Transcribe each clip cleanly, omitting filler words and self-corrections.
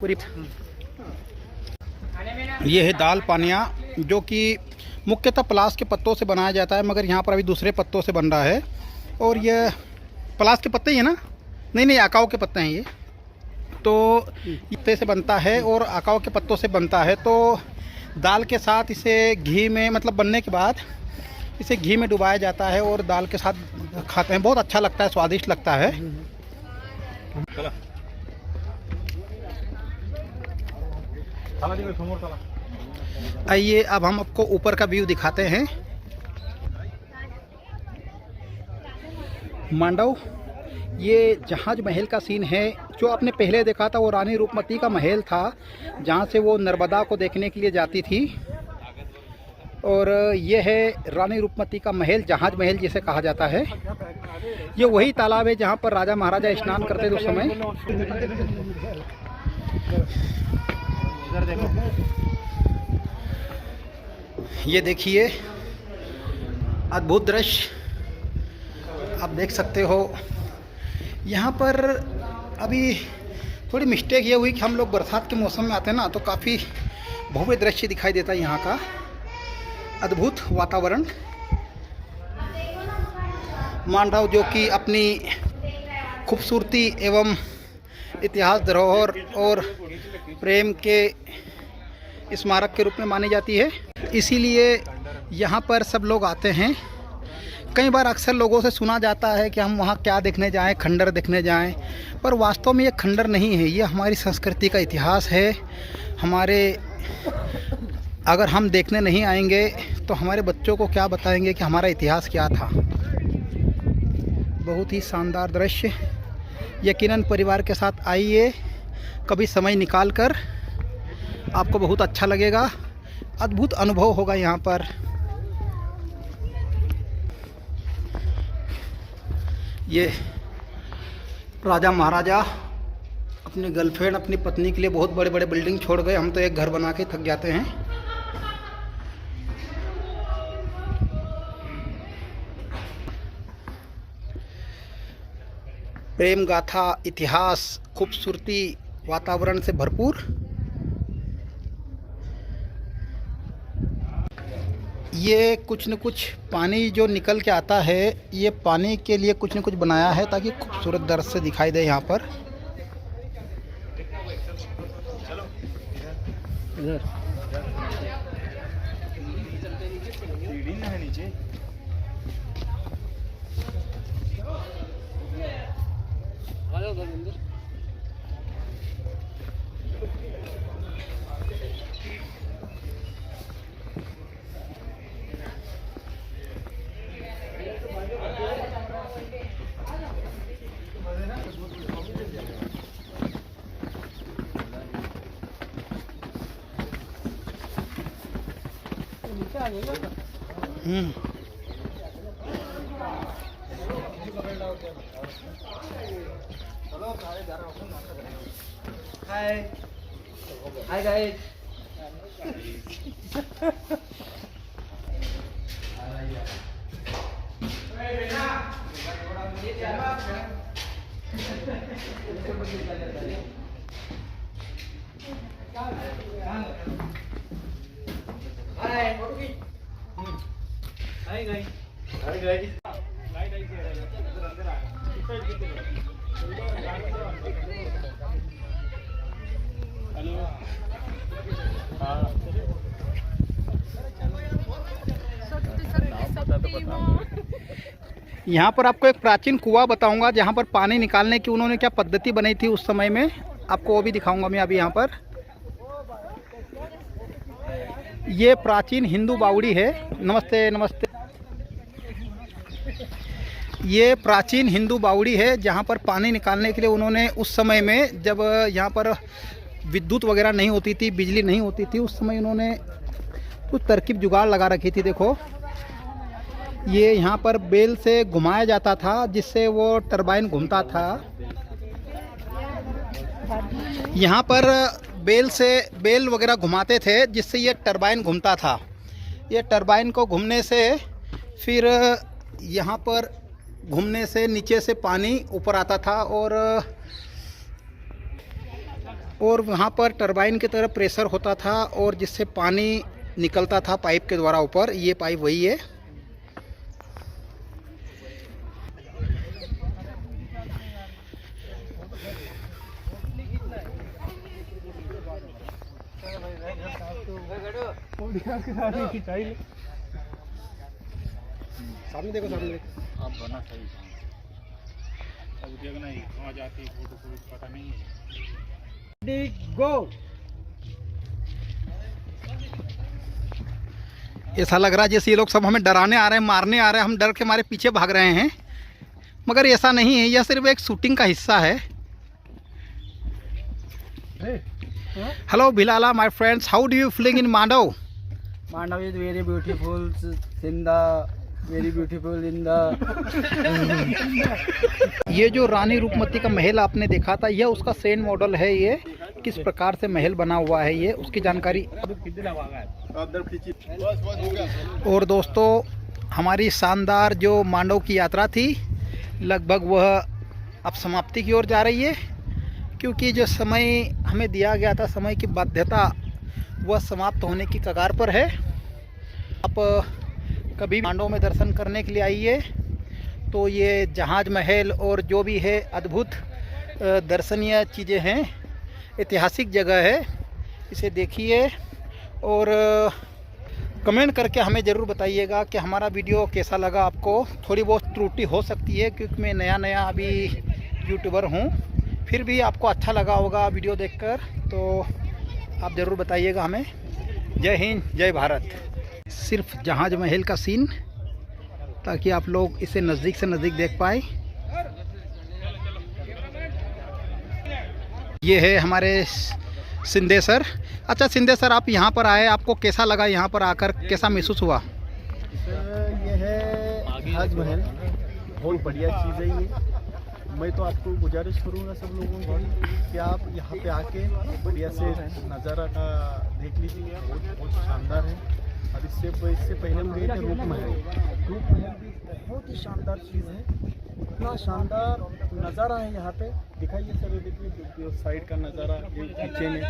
पूरी ये है दाल पानिया, जो कि मुख्यतः पलास के पत्तों से बनाया जाता है, मगर यहाँ पर अभी दूसरे पत्तों से बन रहा है। और ये पलास के पत्ते ही है ना? नहीं, आकाओ के पत्ते हैं ये। तो पत्ते से बनता है और आकाओ के पत्तों से बनता है। तो दाल के साथ इसे घी में, मतलब बनने के बाद इसे घी में डुबाया जाता है और दाल के साथ खाते हैं। बहुत अच्छा लगता है, स्वादिष्ट लगता है। आइए अब हम आपको ऊपर का व्यू दिखाते हैं। मांडव, ये जहाज महल का सीन है। जो आपने पहले देखा था वो रानी रूपमती का महल था, जहाँ से वो नर्मदा को देखने के लिए जाती थी। और ये है रानी रूपमती का महल, जहाज महल जिसे कहा जाता है। ये वही तालाब है जहाँ पर राजा महाराजा स्नान करते थे उस समय। इधर देखो, ये देखिए अद्भुत दृश्य आप देख सकते हो। यहाँ पर अभी थोड़ी मिस्टेक ये हुई कि हम लोग बरसात के मौसम में आते हैं ना, तो काफ़ी भव्य दृश्य दिखाई देता है। यहाँ का अद्भुत वातावरण। मांडव जो कि अपनी खूबसूरती एवं इतिहास, धरोहर और प्रेम के स्मारक के रूप में मानी जाती है, इसीलिए यहाँ पर सब लोग आते हैं। कई बार अक्सर लोगों से सुना जाता है कि हम वहाँ क्या देखने जाएं, खंडर देखने जाएं, पर वास्तव में ये खंडर नहीं है। ये हमारी संस्कृति का इतिहास है। अगर हम देखने नहीं आएंगे तो हमारे बच्चों को क्या बताएंगे कि हमारा इतिहास क्या था। बहुत ही शानदार दृश्य। यकीनन परिवार के साथ आइए कभी समय निकाल कर, आपको बहुत अच्छा लगेगा। अद्भुत अनुभव होगा यहाँ पर। ये राजा महाराजा अपनी गर्लफ्रेंड, अपनी पत्नी के लिए बहुत बड़े बड़े बिल्डिंग छोड़ गए। हम तो एक घर बना के थक जाते हैं। प्रेम गाथा, इतिहास, खूबसूरती, वातावरण से भरपूर। ये कुछ न कुछ पानी जो निकल के आता है, ये पानी के लिए कुछ न कुछ बनाया है ताकि खूबसूरत दृश्य दिखाई दे यहाँ पर। इधर नीचे हाय गाइस। यहाँ पर आपको एक प्राचीन कुआं बताऊंगा, जहाँ पर पानी निकालने की उन्होंने क्या पद्धति बनाई थी उस समय में, आपको वो भी दिखाऊंगा मैं अभी। यहाँ पर ये प्राचीन हिंदू बावड़ी है। नमस्ते नमस्ते। ये प्राचीन हिंदू बावड़ी है, जहाँ पर पानी निकालने के लिए उन्होंने उस समय में, जब यहाँ पर विद्युत वगैरह नहीं होती थी, बिजली नहीं होती थी, उस समय उन्होंने कुछ तरकीब जुगाड़ लगा रखी थी। देखो, ये यहाँ पर बेल से घुमाया जाता था, जिससे वो टरबाइन घूमता था। यहाँ पर बेल वगैरह घुमाते थे, जिससे ये टरबाइन घूमता था। ये टरबाइन को घूमने से फिर यहाँ पर घूमने से नीचे से पानी ऊपर आता था और और वहाँ पर टरबाइन की तरह प्रेशर होता था और जिससे पानी निकलता था पाइप के द्वारा ऊपर। ये पाइप वही है। सामने देखो, सामने देखो। आप बना सही अब देखना ही कहाँ जाती है फोटो कोई पता नहीं है। गो। ऐसा लग रहा है जैसे ये लोग सब हमें डराने आ रहे हैं, मारने आ रहे हैं, हम डर के मारे पीछे भाग रहे हैं, मगर ऐसा नहीं है। यह सिर्फ एक शूटिंग का हिस्सा है। Hello बिलाला my friends, how do you feeling in Mandav? Mandav is very beautiful in the very beautiful in the ये जो रानी रूपमती का महल आपने देखा था, यह उसका सेन मॉडल है। ये किस प्रकार से महल बना हुआ है, ये उसकी जानकारी। और दोस्तों, हमारी शानदार जो मांडव की यात्रा थी, लगभग वह अब समाप्ति की ओर जा रही है, क्योंकि जो समय हमें दिया गया था, समय की बाध्यता, वह समाप्त होने की कगार पर है। आप कभी मांडव में दर्शन करने के लिए आइए तो ये जहाज महल और जो भी है अद्भुत दर्शनीय चीज़ें हैं, ऐतिहासिक जगह है, इसे देखिए और कमेंट करके हमें ज़रूर बताइएगा कि हमारा वीडियो कैसा लगा आपको। थोड़ी बहुत त्रुटि हो सकती है क्योंकि मैं नया अभी यूट्यूबर हूँ, फिर भी आपको अच्छा लगा होगा वीडियो देखकर, तो आप ज़रूर बताइएगा हमें। जय हिंद, जय भारत। सिर्फ जहाज महल का सीन, ताकि आप लोग इसे नज़दीक से नज़दीक देख पाए। ये है हमारे सिंधे सर। अच्छा सिंधे सर, आप यहाँ पर आए, आपको कैसा लगा यहाँ पर आकर, कैसा महसूस हुआ? ये है जहाज महल, बहुत बढ़िया चीज़ है ये। मैं तो आपको गुजारिश करूँगा सब लोगों को कि आप यहाँ पे आके बढ़िया से नज़ारा का देख लीजिए, बहुत शानदार है। और इससे पहले हम गए थे रूप महल भी बहुत ही शानदार चीज़ है। इतना शानदार नज़ारा है यहाँ पे, दिखाइए सर, ये देखिए साइड का नज़ारा, ये पीछे में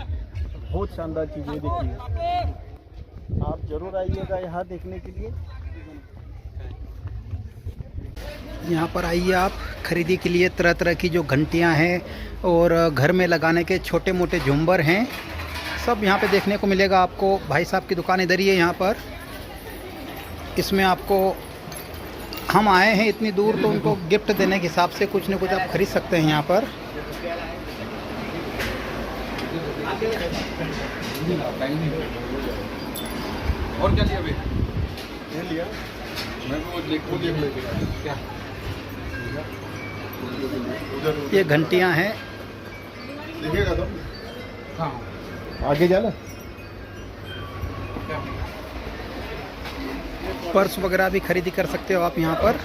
बहुत शानदार चीज़ें देखिए। आप ज़रूर आइएगा यहाँ देखने के लिए। यहाँ पर आइए आप, खरीदी के लिए तरह तरह की जो घंटियाँ हैं और घर में लगाने के छोटे मोटे झुंबर हैं, सब यहाँ पे देखने को मिलेगा आपको। भाई साहब की दुकान इधर ही है यहाँ पर। इसमें आपको, हम आए हैं इतनी दूर तो उनको गिफ्ट देने के हिसाब से कुछ न कुछ आप खरीद सकते हैं यहाँ पर। और क्या लिया लिया मैं वो देख क्या ये घंटियाँ हैं, देखिएगा तो। हाँ आगे जाना। पर्स वगैरह भी खरीदी कर सकते हो आप यहाँ पर।